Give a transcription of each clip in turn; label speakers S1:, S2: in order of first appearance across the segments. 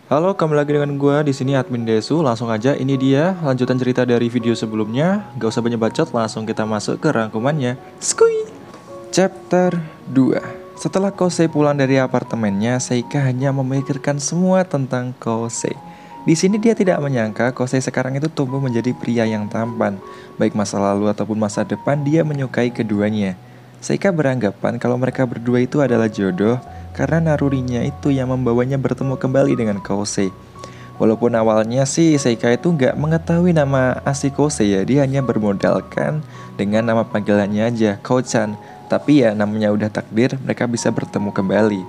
S1: Halo, kembali lagi dengan gue di sini admin Desu. Langsung aja, ini dia lanjutan cerita dari video sebelumnya. Gak usah banyak bacot, langsung kita masuk ke rangkumannya. Skui! Chapter 2. Setelah Kosei pulang dari apartemennya, Seika hanya memikirkan semua tentang Kosei. Di sini dia tidak menyangka Kosei sekarang itu tumbuh menjadi pria yang tampan. Baik masa lalu ataupun masa depan, dia menyukai keduanya. Seika beranggapan kalau mereka berdua itu adalah jodoh karena nalurinya itu yang membawanya bertemu kembali dengan Kosei. Walaupun awalnya sih Seika itu nggak mengetahui nama asli Kosei ya, dia hanya bermodalkan dengan nama panggilannya aja, Ko-chan. Tapi ya namanya udah takdir, mereka bisa bertemu kembali.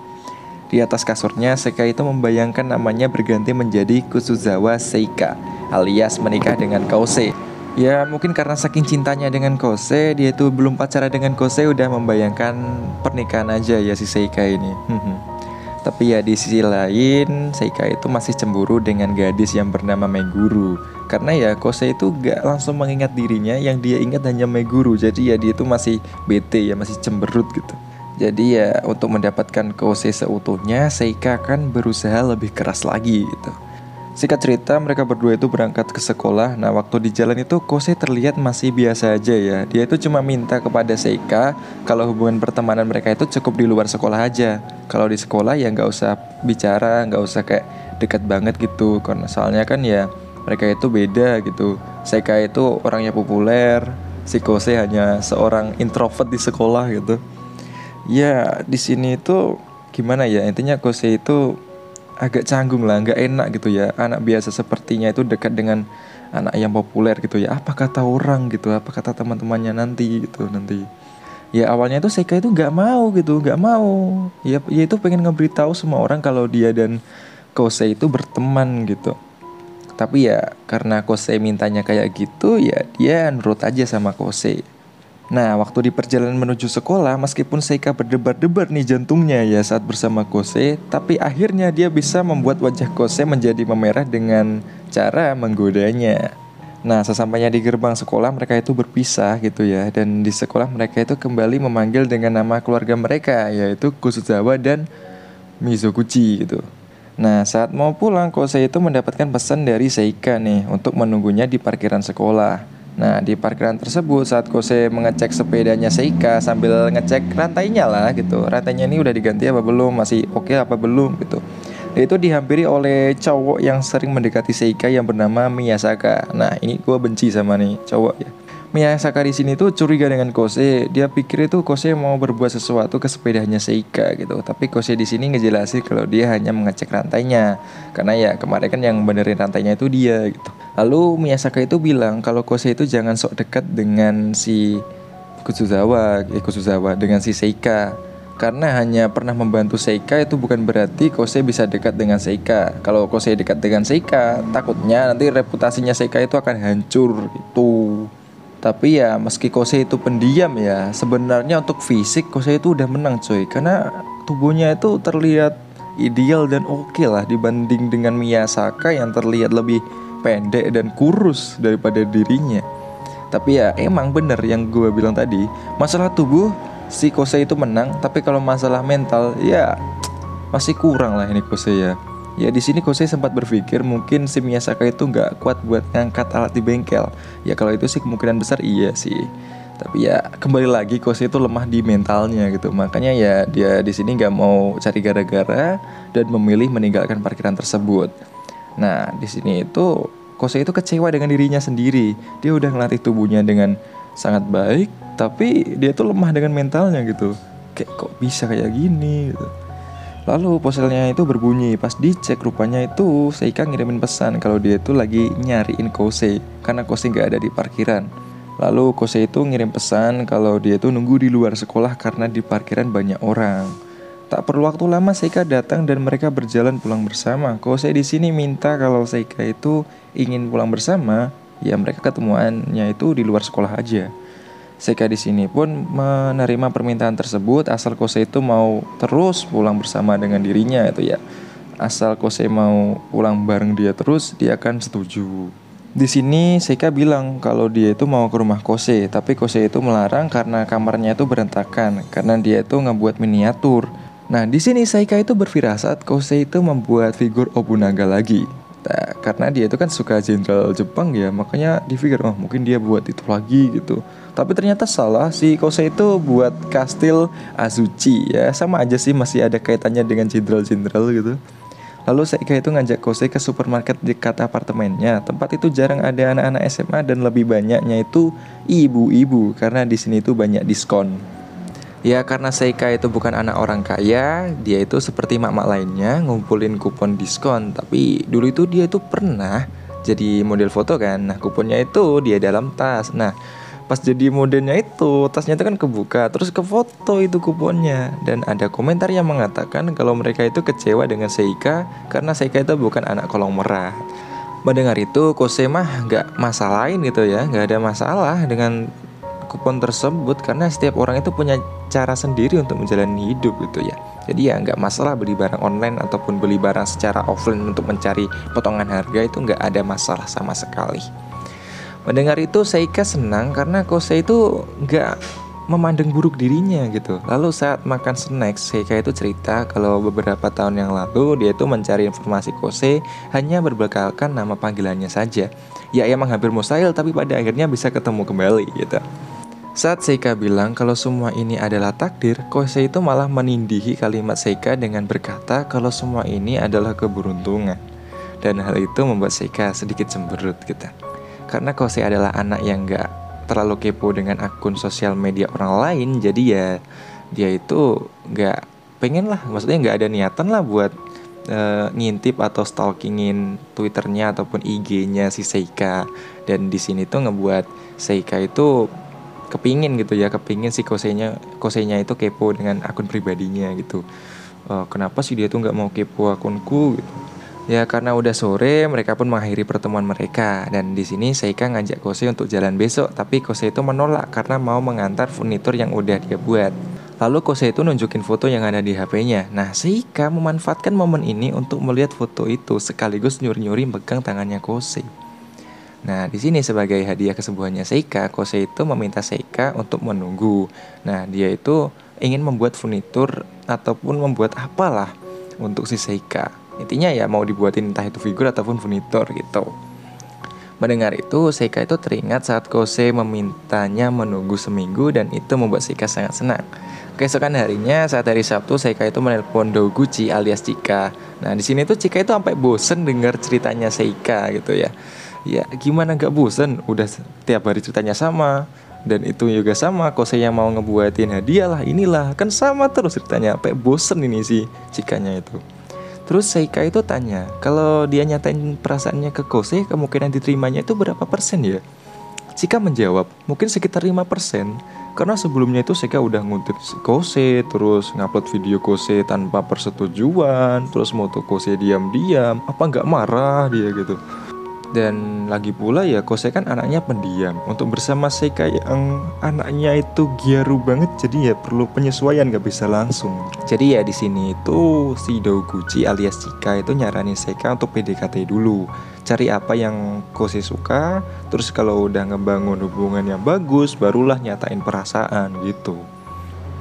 S1: Di atas kasurnya, Seika itu membayangkan namanya berganti menjadi Kusuzawa Seika, alias menikah dengan Kosei. Ya mungkin karena saking cintanya dengan Kosei, dia itu belum pacaran dengan Kosei udah membayangkan pernikahan aja ya si Seika ini. Tapi ya di sisi lain, Seika itu masih cemburu dengan gadis yang bernama Meguru. Karena ya Kosei itu gak langsung mengingat dirinya, yang dia ingat hanya Meguru. Jadi ya dia itu masih bete ya, masih cemberut gitu. Jadi ya untuk mendapatkan Kosei seutuhnya, Seika akan berusaha lebih keras lagi gitu. Singkat cerita, mereka berdua itu berangkat ke sekolah. Nah, waktu di jalan itu Kosei terlihat masih biasa aja ya. Dia itu cuma minta kepada Seika kalau hubungan pertemanan mereka itu cukup di luar sekolah aja. Kalau di sekolah ya nggak usah bicara, nggak usah kayak dekat banget gitu. Karena soalnya kan ya mereka itu beda gitu. Seika itu orangnya populer, si Kosei hanya seorang introvert di sekolah gitu. Ya, di sini itu gimana ya? Intinya Kosei itu agak canggung lah, nggak enak gitu ya. Anak biasa sepertinya itu dekat dengan anak yang populer gitu ya. Apa kata orang gitu, apa kata teman-temannya nanti gitu nanti. Ya awalnya itu Seika itu nggak mau gitu, nggak mau. Ya itu pengen ngeberitahu semua orang kalau dia dan Kosei itu berteman gitu. Tapi ya karena Kosei mintanya kayak gitu, ya dia nurut aja sama Kosei. Nah, waktu di perjalanan menuju sekolah, meskipun Seika berdebar-debar nih jantungnya ya saat bersama Kosei, tapi akhirnya dia bisa membuat wajah Kosei menjadi memerah dengan cara menggodanya. Nah, sesampainya di gerbang sekolah, mereka itu berpisah gitu ya. Dan di sekolah mereka itu kembali memanggil dengan nama keluarga mereka, yaitu Kusuzawa dan Mizoguchi gitu. Nah, saat mau pulang, Kosei itu mendapatkan pesan dari Seika nih untuk menunggunya di parkiran sekolah. Nah, di parkiran tersebut saat Kosei mengecek sepedanya Seika sambil ngecek rantainya lah gitu. Rantainya ini udah diganti apa belum, masih oke apa belum gitu. Dia itu dihampiri oleh cowok yang sering mendekati Seika yang bernama Miyasaka. Nah, ini gue benci sama nih cowok ya. Miyasaka di sini tuh curiga dengan Kosei. Dia pikir itu Kosei mau berbuat sesuatu ke sepedanya Seika gitu. Tapi Kosei di sini ngejelasin kalau dia hanya mengecek rantainya. Karena ya kemarin kan yang benerin rantainya itu dia gitu. Lalu Miyasaka itu bilang kalau Kosei itu jangan sok dekat dengan si Kusuzawa dengan si Seika. Karena hanya pernah membantu Seika itu bukan berarti Kosei bisa dekat dengan Seika. Kalau Kosei dekat dengan Seika, takutnya nanti reputasinya Seika itu akan hancur itu. Tapi ya meski Kosei itu pendiam ya, sebenarnya untuk fisik Kosei itu udah menang coy. Karena tubuhnya itu terlihat ideal dan oke lah dibanding dengan Miyasaka yang terlihat lebih pendek dan kurus daripada dirinya. Tapi ya emang bener yang gue bilang tadi, masalah tubuh si Kosei itu menang. Tapi kalau masalah mental ya masih kurang lah ini Kosei ya. Ya di sini Kosei sempat berpikir mungkin si Miyasaka itu nggak kuat buat ngangkat alat di bengkel. Ya kalau itu sih kemungkinan besar iya sih. Tapi ya kembali lagi Kosei itu lemah di mentalnya gitu. Makanya ya dia di sini nggak mau cari gara-gara dan memilih meninggalkan parkiran tersebut. Nah di sini itu Kosei itu kecewa dengan dirinya sendiri. Dia udah ngelatih tubuhnya dengan sangat baik, tapi dia tuh lemah dengan mentalnya gitu. Kayak kok bisa kayak gini gitu. Lalu ponselnya itu berbunyi. Pas dicek rupanya itu Seika ngirimin pesan kalau dia itu lagi nyariin Kosei karena Kosei gak ada di parkiran. Lalu Kosei itu ngirim pesan kalau dia itu nunggu di luar sekolah karena di parkiran banyak orang. Tak perlu waktu lama Seika datang dan mereka berjalan pulang bersama. Kosei di sini minta kalau Seika itu ingin pulang bersama, ya mereka ketemuannya itu di luar sekolah aja. Seika di sini pun menerima permintaan tersebut asal Kosei itu mau terus pulang bersama dengan dirinya itu ya. Asal Kosei mau pulang bareng dia terus, dia akan setuju. Di sini Seika bilang kalau dia itu mau ke rumah Kose, tapi Kose itu melarang karena kamarnya itu berantakan, karena dia itu ngebuat miniatur. Nah, di sini Seika itu berfirasat Kose itu membuat figur Obunaga lagi. Nah, karena dia itu kan suka jenderal Jepang ya, makanya dipikir oh mungkin dia buat itu lagi gitu. Tapi ternyata salah, si Kose itu buat kastil Azuchi ya, sama aja sih, masih ada kaitannya dengan jenderal-jenderal gitu. Lalu Seika itu ngajak Kose ke supermarket dekat apartemennya. Tempat itu jarang ada anak-anak SMA dan lebih banyaknya itu ibu-ibu karena di sini itu banyak diskon. Ya karena Seika itu bukan anak orang kaya, dia itu seperti mak-mak lainnya ngumpulin kupon diskon. Tapi dulu itu dia itu pernah jadi model foto kan. Nah kuponnya itu dia dalam tas. Nah pas jadi modelnya itu tasnya itu kan kebuka, terus ke foto itu kuponnya. Dan ada komentar yang mengatakan kalau mereka itu kecewa dengan Seika karena Seika itu bukan anak kolong merah. Mendengar itu Kose mah gak masalahin gitu ya, gak ada masalah dengan kupon tersebut karena setiap orang itu punya cara sendiri untuk menjalani hidup gitu ya. Jadi ya nggak masalah beli barang online ataupun beli barang secara offline untuk mencari potongan harga, itu nggak ada masalah sama sekali. Mendengar itu Seika senang karena Kose itu nggak memandang buruk dirinya gitu. Lalu saat makan snack, Seika itu cerita kalau beberapa tahun yang lalu dia itu mencari informasi Kose hanya berbekalkan nama panggilannya saja. Ya emang hampir mustahil, tapi pada akhirnya bisa ketemu kembali gitu. Saat Seika bilang kalau semua ini adalah takdir, Kose itu malah menindihi kalimat Seika dengan berkata kalau semua ini adalah keberuntungan. Dan hal itu membuat Seika sedikit cemberut gitu. Karena Kose adalah anak yang gak terlalu kepo dengan akun sosial media orang lain, jadi ya dia itu gak pengen lah, maksudnya gak ada niatan lah buat ngintip atau stalkingin Twitternya ataupun IG-nya si Seika. Dan di sini tuh ngebuat Seika itu kepingin gitu ya, kepingin si Kosenya itu kepo dengan akun pribadinya gitu. Kenapa sih dia tuh nggak mau kepo akunku gitu. Ya karena udah sore, mereka pun mengakhiri pertemuan mereka. Dan di sini Seika ngajak Kose untuk jalan besok, tapi Kose itu menolak karena mau mengantar furnitur yang udah dia buat. Lalu Kose itu nunjukin foto yang ada di HP-nya. Nah Seika memanfaatkan momen ini untuk melihat foto itu sekaligus nyuri-nyuri pegang tangannya Kose. Nah di sini sebagai hadiah kesembuhannya Seika, Kose itu meminta Seika untuk menunggu. Nah dia itu ingin membuat furnitur ataupun membuat apalah untuk si Seika. Intinya ya mau dibuatin entah itu figur ataupun furnitur gitu. Mendengar itu Seika itu teringat saat Kose memintanya menunggu seminggu, dan itu membuat Seika sangat senang. Keesokan harinya saat hari Sabtu, Seika itu menelpon Doguchi alias Chika. Nah di sini tuh Chika itu sampai bosen dengar ceritanya Seika gitu ya. Ya gimana gak bosen, udah tiap hari ceritanya sama. Dan itu juga sama, Kose yang mau ngebuatin hadiah lah, inilah, kan sama terus ceritanya, sampai bosen ini si Chikanya itu. Terus Seika itu tanya, kalau dia nyatain perasaannya ke Kose, kemungkinan diterimanya itu berapa persen ya? Chika menjawab, mungkin sekitar 5%. Karena sebelumnya itu Seika udah nguntip Kose, terus ngupload video Kose tanpa persetujuan, terus moto Kose diam-diam, apa nggak marah dia gitu. Dan lagi pula ya Kose kan anaknya pendiam. Untuk bersama Seika yang anaknya itu giaru banget, jadi ya perlu penyesuaian, gak bisa langsung. Jadi ya di sini itu si Doguchi alias Chika itu nyaranin Seika untuk PDKT dulu, cari apa yang Kose suka. Terus kalau udah ngebangun hubungan yang bagus, barulah nyatain perasaan gitu.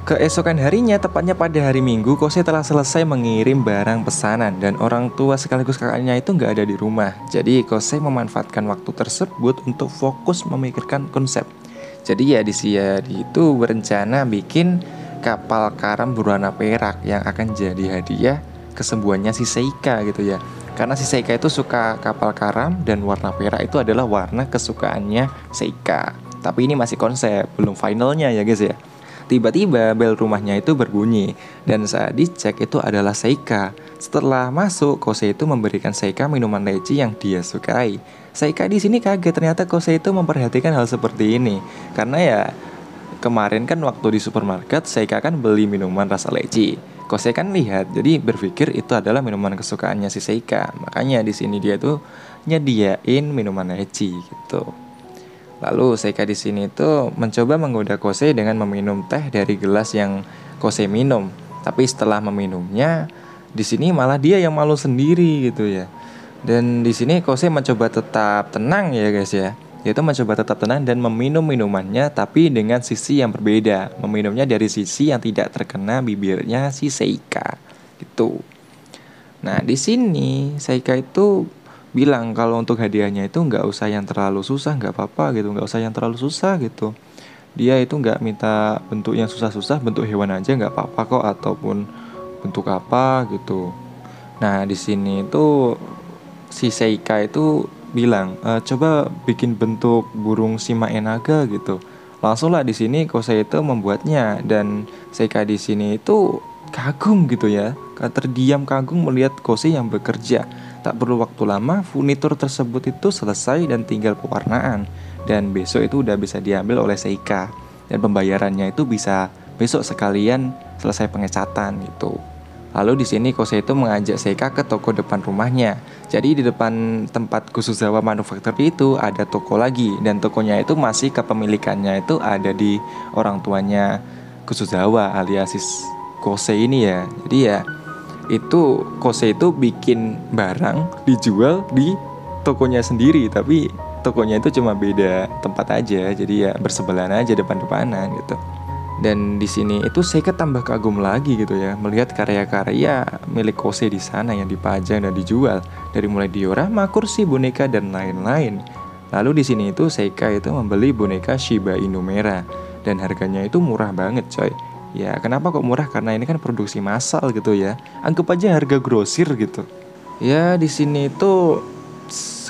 S1: Keesokan harinya, tepatnya pada hari Minggu, Kose telah selesai mengirim barang pesanan dan orang tua sekaligus kakaknya itu nggak ada di rumah. Jadi Kose memanfaatkan waktu tersebut untuk fokus memikirkan konsep. Jadi ya di sini itu berencana bikin kapal karam berwarna perak yang akan jadi hadiah kesembuhannya si Seika gitu ya. Karena si Seika itu suka kapal karam dan warna perak itu adalah warna kesukaannya Seika. Tapi ini masih konsep, belum finalnya ya guys ya. Tiba-tiba bel rumahnya itu berbunyi, dan saat dicek itu adalah Seika. Setelah masuk, Kose itu memberikan Seika minuman leci yang dia sukai. Seika di sini kaget, ternyata Kose itu memperhatikan hal seperti ini. Karena ya kemarin kan waktu di supermarket Seika kan beli minuman rasa leci. Kose kan lihat, jadi berpikir itu adalah minuman kesukaannya si Seika. Makanya di sini dia tuh nyediain minuman leci gitu. Lalu Seika di sini tuh mencoba menggoda Kose dengan meminum teh dari gelas yang Kose minum. Tapi setelah meminumnya, di sini malah dia yang malu sendiri gitu ya. Dan di sini Kose mencoba tetap tenang ya guys ya. Yaitu mencoba tetap tenang dan meminum minumannya tapi dengan sisi yang berbeda. Meminumnya dari sisi yang tidak terkena bibirnya si Seika. Gitu. Nah, di sini Seika itu bilang kalau untuk hadiahnya itu nggak usah yang terlalu susah, nggak apa-apa gitu, nggak usah yang terlalu susah gitu. Dia itu nggak minta bentuk yang susah-susah, bentuk hewan aja nggak apa-apa kok, ataupun bentuk apa gitu. Nah, di sini itu si Seika itu bilang, coba bikin bentuk burung Shimae naga gitu. Langsung lah di sini Kose itu membuatnya, dan Seika di sini itu kagum gitu ya, terdiam kagum melihat Kose yang bekerja. Tak perlu waktu lama, furnitur tersebut itu selesai dan tinggal pewarnaan. Dan besok itu udah bisa diambil oleh Seika. Dan pembayarannya itu bisa besok sekalian selesai pengecatan gitu. Lalu di sini Kose itu mengajak Seika ke toko depan rumahnya. Jadi di depan tempat Kusuzawa Manufactory itu ada toko lagi, dan tokonya itu masih kepemilikannya itu ada di orang tuanya Kusuzawa alias Kose ini ya. Jadi ya itu Kose itu bikin barang dijual di tokonya sendiri, tapi tokonya itu cuma beda tempat aja. Jadi ya bersebelahan aja, depan-depanan gitu. Dan di sini itu Seika tambah kagum lagi gitu ya, melihat karya-karya milik Kose di sana yang dipajang dan dijual, dari mulai diorama, kursi, boneka dan lain-lain. Lalu di sini itu Seika itu membeli boneka Shiba Inu merah, dan harganya itu murah banget coy. Ya kenapa kok murah? Karena ini kan produksi massal gitu ya. Anggap aja harga grosir gitu. Ya di sini itu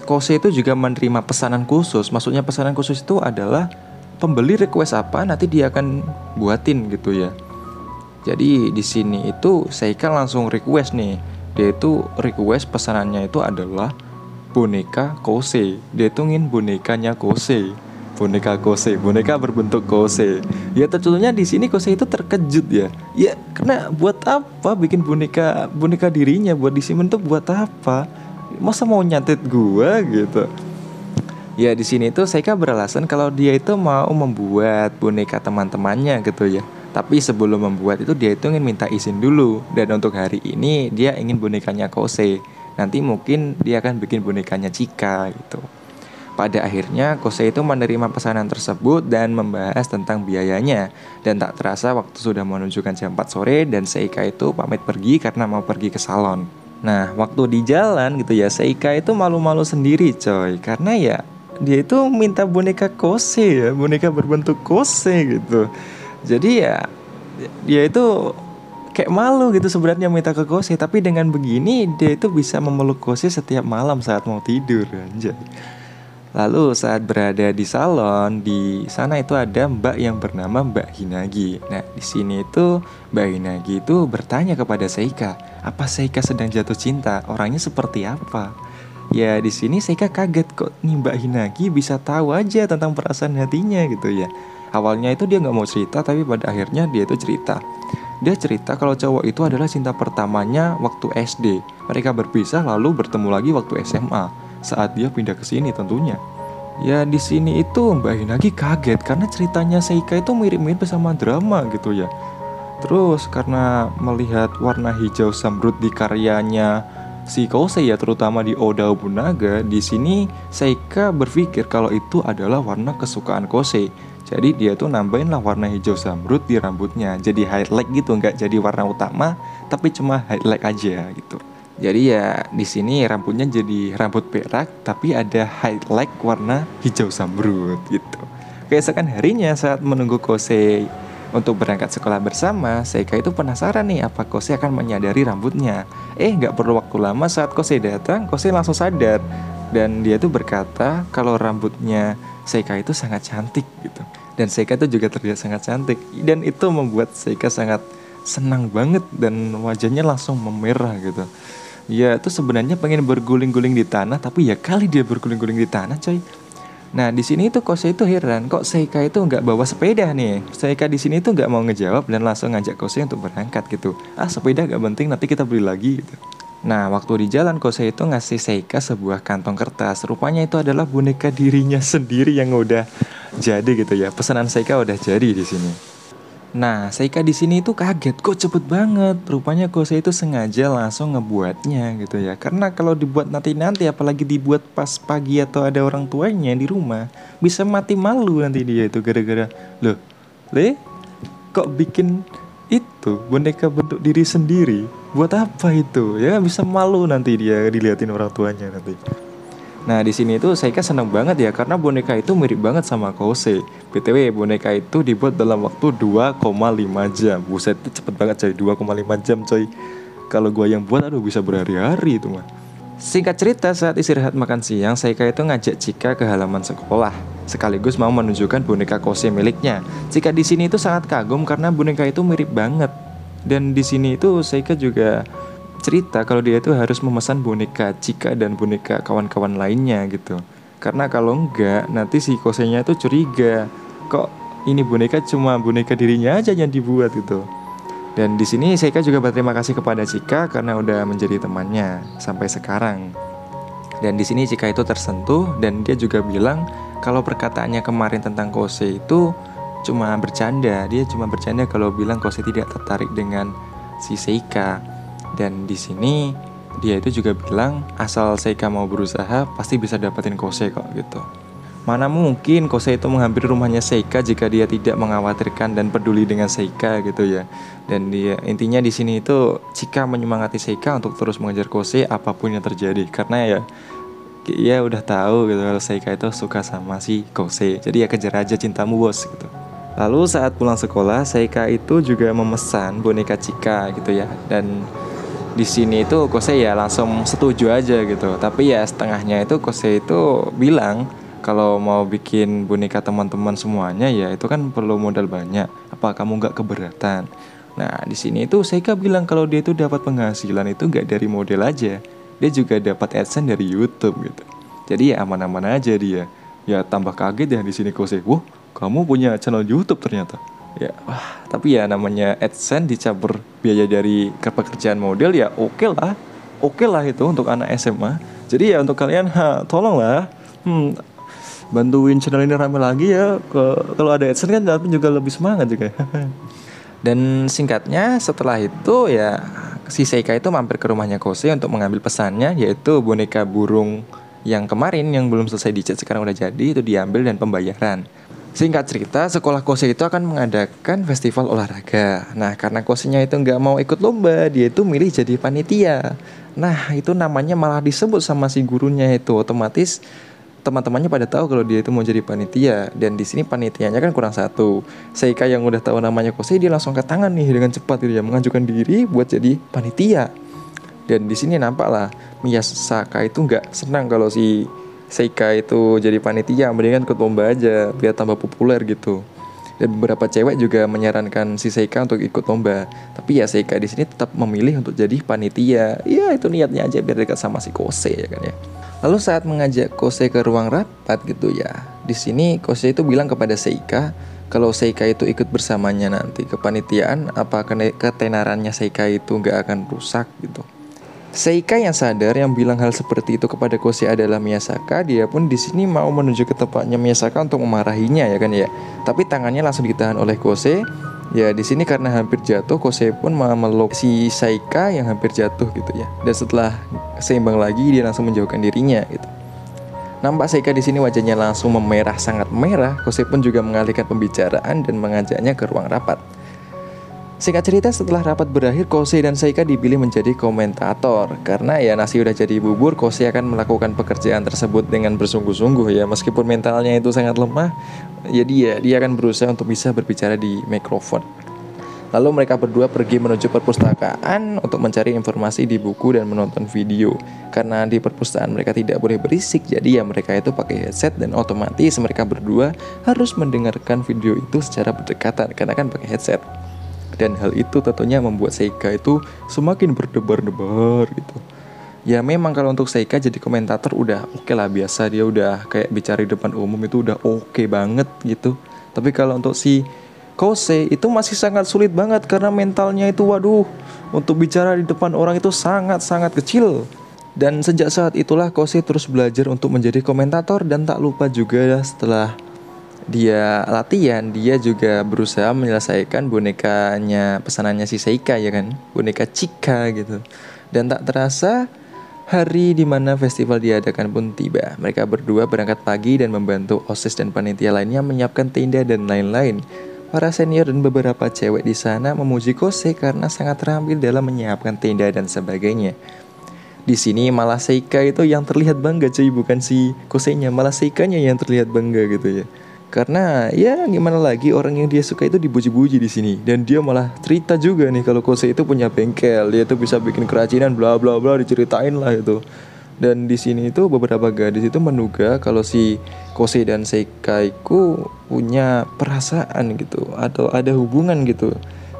S1: Kose itu juga menerima pesanan khusus. Maksudnya pesanan khusus itu adalah pembeli request apa nanti dia akan buatin gitu ya. Jadi di sini itu Seika langsung request nih. Dia itu request pesanannya itu adalah boneka Kose. Dia tuh ingin bonekanya Kose. Boneka Kose, boneka berbentuk Kose. Ya tentunya di sini Kose itu terkejut ya. Ya karena buat apa bikin boneka dirinya buat disimpan tuh buat apa? Masa mau nyantet gua gitu. Ya di sini tuh Seika beralasan kalau dia itu mau membuat boneka teman-temannya gitu ya. Tapi sebelum membuat itu dia itu ingin minta izin dulu. Dan untuk hari ini dia ingin bonekanya Kose. Nanti mungkin dia akan bikin bonekanya Chika gitu. Pada akhirnya Kose itu menerima pesanan tersebut dan membahas tentang biayanya. Dan tak terasa waktu sudah menunjukkan jam 4 sore dan Seika itu pamit pergi karena mau pergi ke salon. Nah waktu di jalan gitu ya, Seika itu malu-malu sendiri coy. Karena ya dia itu minta boneka Kose ya, boneka berbentuk Kose gitu. Jadi ya dia itu kayak malu gitu sebenarnya minta ke Kose, tapi dengan begini dia itu bisa memeluk Kose setiap malam saat mau tidur anjay. Lalu saat berada di salon, di sana itu ada mbak yang bernama Mbak Hinagi. Nah, di sini itu Mbak Hinagi itu bertanya kepada Seika, apa Seika sedang jatuh cinta? Orangnya seperti apa? Ya di sini Seika kaget kok nih Mbak Hinagi bisa tahu aja tentang perasaan hatinya gitu ya. Awalnya itu dia nggak mau cerita, tapi pada akhirnya dia itu cerita. Dia cerita kalau cowok itu adalah cinta pertamanya waktu SD. Mereka berpisah lalu bertemu lagi waktu SMA saat dia pindah ke sini tentunya. Ya di sini itu Mbak Hinagi kaget karena ceritanya Seika itu mirip-mirip sama drama gitu ya. Terus karena melihat warna hijau zamrud di karyanya si Kose ya, terutama di Oda Nobunaga, di sini Seika berpikir kalau itu adalah warna kesukaan Kose. Jadi dia tuh nambahin lah warna hijau zamrud di rambutnya, jadi highlight gitu, nggak jadi warna utama, tapi cuma highlight aja gitu. Jadi ya di sini rambutnya jadi rambut perak, tapi ada highlight warna hijau zamrud gitu. Keesokan harinya saat menunggu Kose untuk berangkat sekolah bersama, Seika itu penasaran nih apa Kose akan menyadari rambutnya. Gak perlu waktu lama saat Kose datang, Kose langsung sadar. Dan dia tuh berkata kalau rambutnya Seika itu sangat cantik gitu. Dan Seika itu juga terlihat sangat cantik. Dan itu membuat Seika sangat senang banget dan wajahnya langsung memerah gitu. Ya itu sebenarnya pengen berguling-guling di tanah, tapi ya kali dia berguling-guling di tanah coy. Nah di sini tuh Kose itu heran kok Seika itu nggak bawa sepeda nih. Seika di sini tuh nggak mau ngejawab dan langsung ngajak Kose untuk berangkat gitu. Sepeda nggak penting, nanti kita beli lagi gitu. Nah waktu di jalan Kose itu ngasih Seika sebuah kantong kertas. Rupanya itu adalah boneka dirinya sendiri yang udah jadi gitu ya. Pesanan Seika udah jadi di sini. Nah, Seika di sini itu kaget, kok cepet banget. Rupanya Kose itu sengaja langsung ngebuatnya gitu ya. Karena kalau dibuat nanti-nanti, apalagi dibuat pas pagi atau ada orang tuanya di rumah, bisa mati malu nanti dia itu gara-gara, loh, kok bikin itu boneka bentuk diri sendiri? Buat apa itu? Ya bisa malu nanti dia diliatin orang tuanya nanti. Nah di sini tuh Seika seneng banget ya karena boneka itu mirip banget sama Kose. BTW boneka itu dibuat dalam waktu 2,5 jam. Buset itu cepet banget coy, 2,5 jam coy. Kalau gua yang buat aduh bisa berhari-hari itu mah. Singkat cerita saat istirahat makan siang Seika itu ngajak Chika ke halaman sekolah. Sekaligus mau menunjukkan boneka Kose miliknya. Chika di sini itu sangat kagum karena boneka itu mirip banget. Dan di sini itu Seika juga cerita kalau dia itu harus memesan boneka Chika dan boneka kawan-kawan lainnya gitu. Karena kalau enggak nanti si Kosenya itu curiga, kok ini boneka cuma boneka dirinya aja yang dibuat gitu. Dan di sini Seika juga berterima kasih kepada Chika karena udah menjadi temannya sampai sekarang. Dan di sini Chika itu tersentuh dan dia juga bilang kalau perkataannya kemarin tentang Kose itu cuma bercanda. Dia cuma bercanda kalau bilang Kose tidak tertarik dengan si Seika. Dan di sini dia itu juga bilang asal Seika mau berusaha pasti bisa dapetin Kose kok gitu. Mana mungkin Kose itu menghampiri rumahnya Seika jika dia tidak mengkhawatirkan dan peduli dengan Seika gitu ya. Dan dia intinya di sini itu Chika menyemangati Seika untuk terus mengejar Kose apapun yang terjadi karena ya udah tahu gitu kalau Seika itu suka sama si Kose. Jadi ya kejar aja cintamu bos gitu. Lalu saat pulang sekolah Seika itu juga memesan boneka Chika gitu ya. Dan di sini itu Kose ya langsung setuju aja gitu. Tapi ya setengahnya itu Kose itu bilang kalau mau bikin boneka teman-teman semuanya ya itu kan perlu modal banyak. Apa kamu nggak keberatan? Nah di sini itu Seika bilang kalau dia itu dapat penghasilan itu nggak dari model aja, dia juga dapat AdSense dari YouTube gitu. Jadi ya aman-aman aja dia. Ya tambah kaget ya di sini Kose. Wah kamu punya channel YouTube ternyata. Ya wah tapi ya namanya AdSense dicampur biaya dari pekerjaan model ya oke lah itu untuk anak SMA. Jadi ya untuk kalian tolonglah bantuin channel ini rame lagi ya. Kalau ada AdSense kan tapi juga lebih semangat juga. Dan singkatnya setelah itu ya si Seika itu mampir ke rumahnya Kose untuk mengambil pesannya, yaitu boneka burung yang kemarin yang belum selesai dicat sekarang udah jadi, itu diambil dan pembayaran. Singkat cerita, sekolah Kose itu akan mengadakan festival olahraga. Nah karena Kosenya itu nggak mau ikut lomba, dia itu milih jadi panitia. Nah itu namanya malah disebut sama si gurunya itu, otomatis teman-temannya pada tahu kalau dia itu mau jadi panitia. Dan di sini panitianya kan kurang satu. Seika yang udah tahu namanya Kose dia langsung angkat tangan nih dengan cepat gitu ya, mengajukan diri buat jadi panitia. Dan di sini nampak lah Miyasaka itu nggak senang kalau si Seika itu jadi panitia, mendingan ikut lomba aja biar tambah populer gitu. Dan beberapa cewek juga menyarankan si Seika untuk ikut lomba. Tapi ya Seika di sini tetap memilih untuk jadi panitia. Ya itu niatnya aja biar dekat sama si Kose ya kan ya. Lalu saat mengajak Kose ke ruang rapat gitu ya, di sini Kose itu bilang kepada Seika kalau Seika itu ikut bersamanya nanti kepanitiaan, apa ketenarannya Seika itu nggak akan rusak gitu. Seika yang sadar yang bilang hal seperti itu kepada Kose adalah Miyasaka, dia pun di sini mau menuju ke tempatnya Miyasaka untuk memarahinya ya kan ya. Tapi tangannya langsung ditahan oleh Kose. Ya di sini karena hampir jatuh, Kose pun memeluk si Seika yang hampir jatuh gitu ya. Dan setelah seimbang lagi dia langsung menjauhkan dirinya gitu. Nampak Seika di sini wajahnya langsung memerah, sangat merah. Kose pun juga mengalihkan pembicaraan dan mengajaknya ke ruang rapat. Singkat cerita setelah rapat berakhir, Kose dan Seika dipilih menjadi komentator. Karena ya nasi udah jadi bubur, Kose akan melakukan pekerjaan tersebut dengan bersungguh-sungguh ya. Meskipun mentalnya itu sangat lemah, jadi dia akan berusaha untuk bisa berbicara di mikrofon. Lalu mereka berdua pergi menuju perpustakaan untuk mencari informasi di buku dan menonton video. Karena di perpustakaan mereka tidak boleh berisik, jadi ya mereka itu pakai headset dan otomatis mereka berdua harus mendengarkan video itu secara berdekatan karena kan pakai headset. Dan hal itu tentunya membuat Seika itu semakin berdebar-debar gitu. Ya memang kalau untuk Seika jadi komentator udah oke lah, biasa dia udah kayak bicara di depan umum itu udah oke banget gitu. Tapi kalau untuk si Kose itu masih sangat sulit banget karena mentalnya itu waduh, untuk bicara di depan orang itu sangat-sangat kecil. Dan sejak saat itulah Kose terus belajar untuk menjadi komentator dan tak lupa juga setelah dia latihan, dia juga berusaha menyelesaikan bonekanya pesanannya si Seika ya kan, boneka Chika gitu. Dan tak terasa hari di mana festival diadakan pun tiba. Mereka berdua berangkat pagi dan membantu OSIS dan panitia lainnya menyiapkan tenda dan lain-lain. Para senior dan beberapa cewek di sana memuji Kose karena sangat terampil dalam menyiapkan tenda dan sebagainya. Di sini malah Seika itu yang terlihat bangga cuy, bukan si Kosenya, malah Seikanya yang terlihat bangga gitu ya. Karena ya gimana lagi, orang yang dia suka itu dipuji-puji di sini, dan dia malah cerita juga nih kalau Kose itu punya bengkel, dia tuh bisa bikin kerajinan bla bla bla, diceritain lah itu. Dan di sini itu beberapa gadis itu menduga kalau si Kose dan Seika itu punya perasaan gitu atau ada hubungan gitu.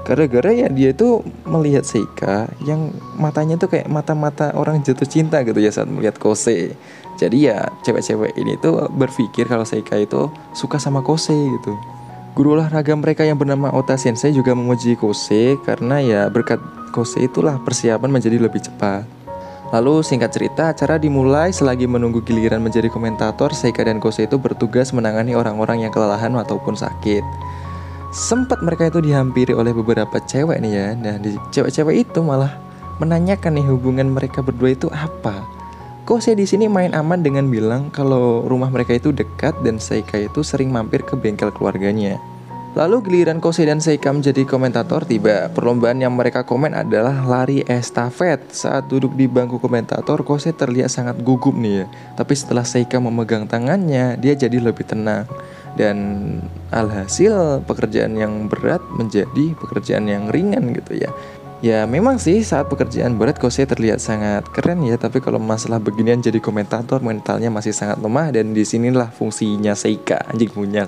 S1: Gara-gara ya dia tuh melihat Seika yang matanya tuh kayak mata-mata orang jatuh cinta gitu ya saat melihat Kose. Jadi ya cewek-cewek ini tuh berpikir kalau Seika itu suka sama Kose gitu. Guru olahraga mereka yang bernama Ota Sensei juga memuji Kose karena ya berkat Kose itulah persiapan menjadi lebih cepat. Lalu singkat cerita, acara dimulai. Selagi menunggu giliran menjadi komentator, Seika dan Kose itu bertugas menangani orang-orang yang kelelahan ataupun sakit. Sempat mereka itu dihampiri oleh beberapa cewek nih ya. Nah, cewek-cewek itu malah menanyakan nih hubungan mereka berdua itu apa. Kose di sini main aman dengan bilang kalau rumah mereka itu dekat dan Seika itu sering mampir ke bengkel keluarganya. Lalu giliran Kose dan Seika menjadi komentator tiba. Perlombaan yang mereka komen adalah lari estafet. Saat duduk di bangku komentator, Kose terlihat sangat gugup nih ya. Tapi setelah Seika memegang tangannya, dia jadi lebih tenang. Dan alhasil pekerjaan yang berat menjadi pekerjaan yang ringan gitu ya. Ya memang sih saat pekerjaan berat Kose terlihat sangat keren ya, tapi kalau masalah beginian jadi komentator mentalnya masih sangat lemah. Dan disinilah fungsinya Seika, anjing punya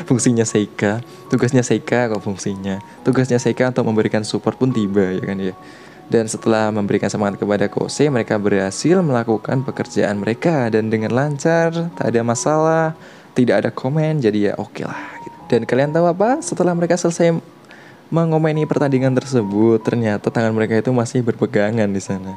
S1: fungsinya Seika, tugasnya Seika kok fungsinya. Tugasnya Seika untuk memberikan support pun tiba ya kan ya. Dan setelah memberikan semangat kepada Kose, mereka berhasil melakukan pekerjaan mereka dan dengan lancar, tak ada masalah, tidak ada komen, jadi ya oke lah gitu. Dan kalian tahu apa? Setelah mereka selesai mengomeni pertandingan tersebut, ternyata tangan mereka itu masih berpegangan di sana.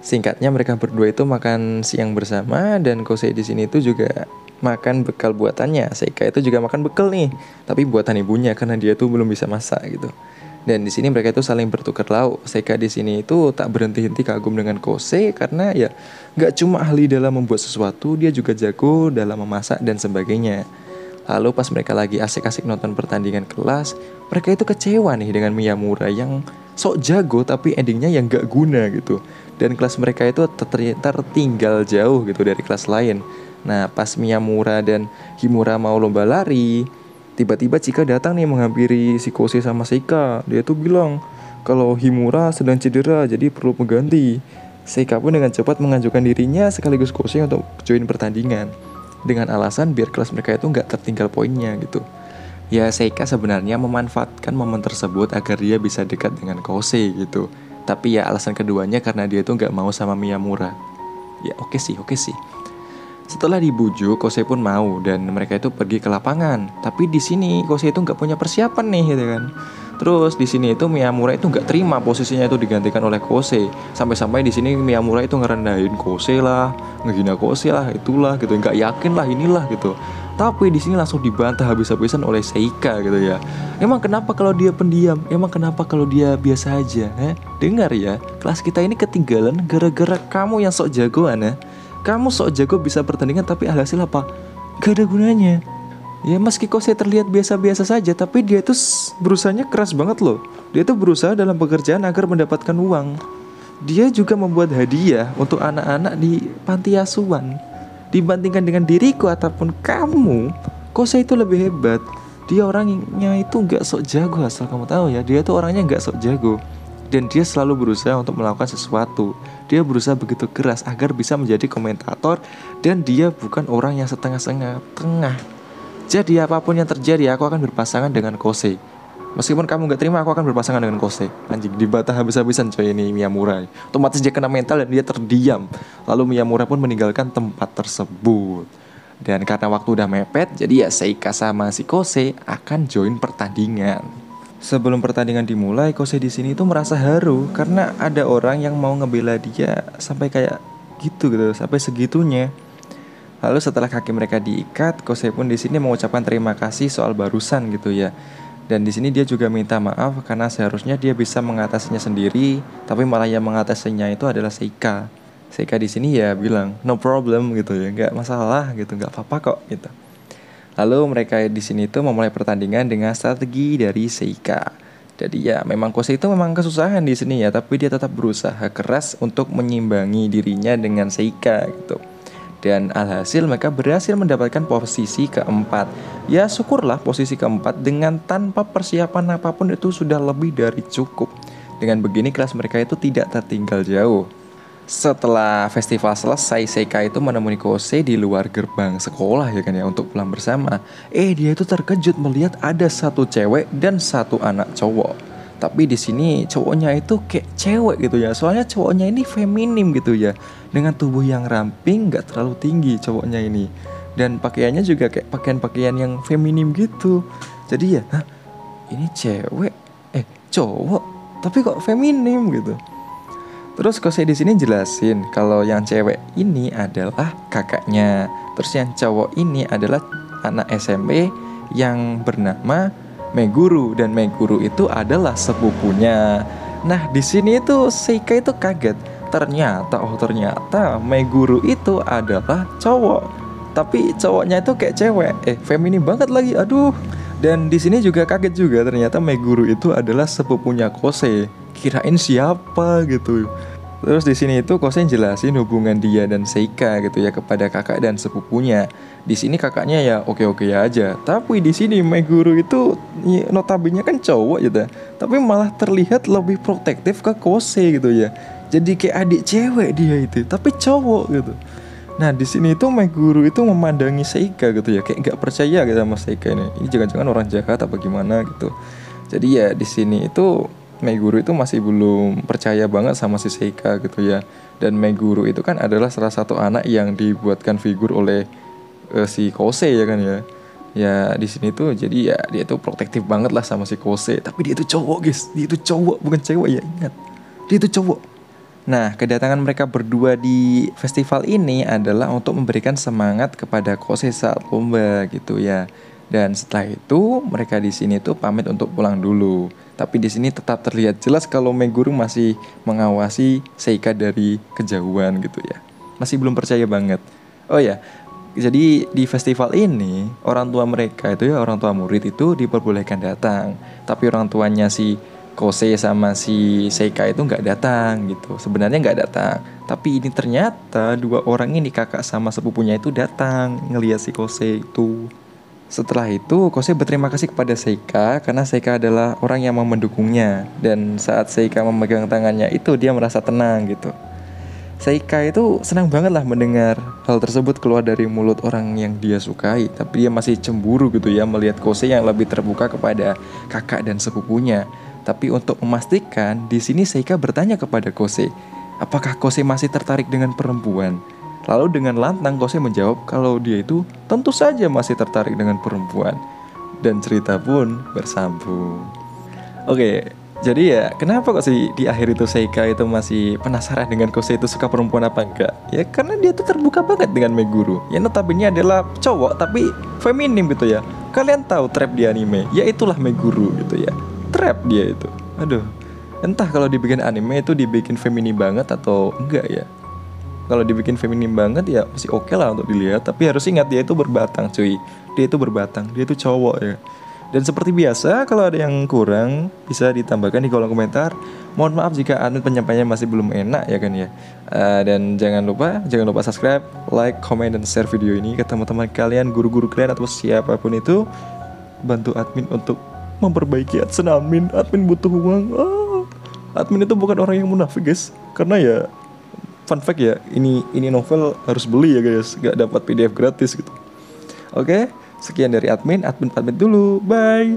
S1: Singkatnya mereka berdua itu makan siang bersama dan Kose di sini itu juga makan bekal buatannya. Seika itu juga makan bekal nih, tapi buatan ibunya karena dia tuh belum bisa masak gitu. Dan di sini mereka itu saling bertukar lauk. Seika di sini itu tak berhenti-henti kagum dengan Kose karena ya nggak cuma ahli dalam membuat sesuatu, dia juga jago dalam memasak dan sebagainya. Lalu pas mereka lagi asik-asik nonton pertandingan kelas, mereka itu kecewa nih dengan Miyamura yang sok jago tapi endingnya yang gak guna gitu. Dan kelas mereka itu tertinggal jauh gitu dari kelas lain. Nah pas Miyamura dan Himura mau lomba lari, tiba-tiba Chika datang nih menghampiri si Kose sama Seika. Dia tuh bilang kalau Himura sedang cedera jadi perlu pengganti. Seika pun dengan cepat mengajukan dirinya sekaligus Kose untuk join pertandingan dengan alasan biar kelas mereka itu nggak tertinggal poinnya gitu. Ya Seika sebenarnya memanfaatkan momen tersebut agar dia bisa dekat dengan Kose gitu. Tapi ya alasan keduanya karena dia itu nggak mau sama Miyamura. Ya oke sih. Setelah dibujuk, Kose pun mau dan mereka itu pergi ke lapangan. Tapi di sini Kose itu nggak punya persiapan nih gitu kan. Terus di sini itu Miyamura itu nggak terima posisinya itu digantikan oleh Kose. Sampai-sampai di sini Miyamura itu ngerendahin Kose lah, ngehina Kose lah, itulah gitu, nggak yakin lah inilah gitu. Tapi di sini langsung dibantah habis-habisan oleh Seika gitu ya. Emang kenapa kalau dia pendiam? Emang kenapa kalau dia biasa aja? Dengar ya, kelas kita ini ketinggalan gara-gara kamu yang sok jagoan ya. Kamu sok jago bisa pertandingan tapi hasil apa? Gak ada gunanya. Ya meski Kose terlihat biasa-biasa saja, tapi dia tuh berusahanya keras banget loh. Dia tuh berusaha dalam pekerjaan agar mendapatkan uang. Dia juga membuat hadiah untuk anak-anak di panti asuhan. Dibandingkan dengan diriku ataupun kamu, Kose itu lebih hebat. Dia orangnya itu gak sok jago, asal kamu tahu ya. Dia tuh orangnya gak sok jago. Dan dia selalu berusaha untuk melakukan sesuatu. Dia berusaha begitu keras agar bisa menjadi komentator. Dan dia bukan orang yang setengah-setengah. Jadi apapun yang terjadi aku akan berpasangan dengan Kose. Meskipun kamu gak terima, aku akan berpasangan dengan Kose. Anjing, dibantah habis-habisan coy ini Miyamura. Otomatis dia kena mental dan dia terdiam. Lalu Miyamura pun meninggalkan tempat tersebut. Dan karena waktu udah mepet, jadi ya Seika sama si Kose akan join pertandingan. Sebelum pertandingan dimulai, Kose di sini tuh merasa haru karena ada orang yang mau ngebela dia sampai kayak gitu, sampai segitunya. Lalu setelah kaki mereka diikat, Kosei pun di sini mengucapkan terima kasih soal barusan gitu ya. Dan di sini dia juga minta maaf karena seharusnya dia bisa mengatasinya sendiri, tapi malah yang mengatasinya itu adalah Seika. Seika di sini ya bilang no problem gitu ya, nggak masalah gitu, nggak apa-apa kok gitu. Lalu mereka di sini tuh memulai pertandingan dengan strategi dari Seika. Jadi ya memang Kosei itu memang kesusahan di sini ya, tapi dia tetap berusaha keras untuk menyimbangi dirinya dengan Seika gitu. Dan alhasil mereka berhasil mendapatkan posisi keempat. Ya syukurlah posisi keempat dengan tanpa persiapan apapun itu sudah lebih dari cukup. Dengan begini kelas mereka itu tidak tertinggal jauh. Setelah festival selesai, Seika itu menemui Kosei di luar gerbang sekolah ya kan ya untuk pulang bersama. Dia itu terkejut melihat ada satu cewek dan satu anak cowok. Tapi di sini cowoknya itu kayak cewek gitu ya. Soalnya cowoknya ini feminim gitu ya. Dengan tubuh yang ramping, gak terlalu tinggi cowoknya ini. Dan pakaiannya juga kayak pakaian-pakaian yang feminim gitu. Jadi ya, ini cewek, cowok, tapi kok feminim gitu. Terus Kosei di sini jelasin kalau yang cewek ini adalah kakaknya. Terus yang cowok ini adalah anak SMP yang bernama Meguru, dan Meguru itu adalah sepupunya. Nah, di sini itu Seika itu kaget. Ternyata Meguru itu adalah cowok. Tapi cowoknya itu kayak cewek. Feminim banget lagi. Aduh. Dan di sini juga kaget juga ternyata Meguru itu adalah sepupunya Kosei. Kirain siapa gitu. Terus di sini itu Kosei jelasin hubungan dia dan Seika gitu ya kepada kakak dan sepupunya. Di sini kakaknya ya oke-oke aja. Tapi di sini Meguru itu notabene kan cowok gitu. Tapi malah terlihat lebih protektif ke Kosei gitu ya. Jadi kayak adik cewek dia itu, tapi cowok gitu. Nah di sini itu Meguru itu memandangi Seika gitu ya, kayak nggak percaya gitu sama Seika ini. Ini jangan-jangan orang jahat apa gimana gitu. Jadi ya di sini itu Meguru itu masih belum percaya banget sama si Seika gitu ya. Dan Meguru itu kan adalah salah satu anak yang dibuatkan figur oleh si Kosei ya kan ya. Ya di sini tuh jadi ya dia tuh protektif banget lah sama si Kosei. Tapi dia itu cowok guys, dia itu cowok bukan cewek ya, ingat. Dia itu cowok. Nah kedatangan mereka berdua di festival ini adalah untuk memberikan semangat kepada Kosei saat lomba gitu ya. Dan setelah itu mereka di sini tuh pamit untuk pulang dulu. Tapi di sini tetap terlihat jelas kalau Meguru masih mengawasi Seika dari kejauhan gitu ya. Masih belum percaya banget. Oh ya, jadi di festival ini orang tua mereka itu ya orang tua murid itu diperbolehkan datang. Tapi orang tuanya si Kosei sama si Seika itu nggak datang gitu. Sebenarnya nggak datang. Tapi ini ternyata dua orang ini kakak sama sepupunya itu datang ngelihat si Kosei itu. Setelah itu, Kosei berterima kasih kepada Seika karena Seika adalah orang yang mau mendukungnya. Dan saat Seika memegang tangannya itu, dia merasa tenang gitu. Seika itu senang banget lah mendengar hal tersebut keluar dari mulut orang yang dia sukai. Tapi dia masih cemburu gitu ya melihat Kosei yang lebih terbuka kepada kakak dan sepupunya. Tapi untuk memastikan, di sini Seika bertanya kepada Kosei, apakah Kosei masih tertarik dengan perempuan? Lalu dengan lantang Kosei menjawab kalau dia itu tentu saja masih tertarik dengan perempuan. Dan cerita pun bersambung. Oke, jadi ya kenapa kok sih di akhir itu Seika itu masih penasaran dengan Kosei itu suka perempuan apa enggak? Ya karena dia tuh terbuka banget dengan Meguru. Ya notabene adalah cowok tapi feminim gitu ya. Kalian tahu trap di anime? Ya itulah Meguru gitu ya. Trap dia itu. Aduh, entah kalau dibikin anime itu dibikin feminim banget atau enggak ya. Kalau dibikin feminim banget ya masih oke lah untuk dilihat. Tapi harus ingat dia itu berbatang cuy. Dia itu berbatang, dia itu cowok ya. Dan seperti biasa kalau ada yang kurang bisa ditambahkan di kolom komentar. Mohon maaf jika admin penyampaiannya masih belum enak ya kan ya. Dan jangan lupa subscribe, like, comment, dan share video ini ke teman-teman kalian, guru-guru kalian atau siapapun itu. Bantu admin untuk memperbaiki adsense admin. Admin butuh uang. Admin itu bukan orang yang munafik guys. Karena ya fun fact ya, ini novel harus beli ya guys, gak dapat PDF gratis gitu. Oke, sekian dari admin pamit dulu, bye.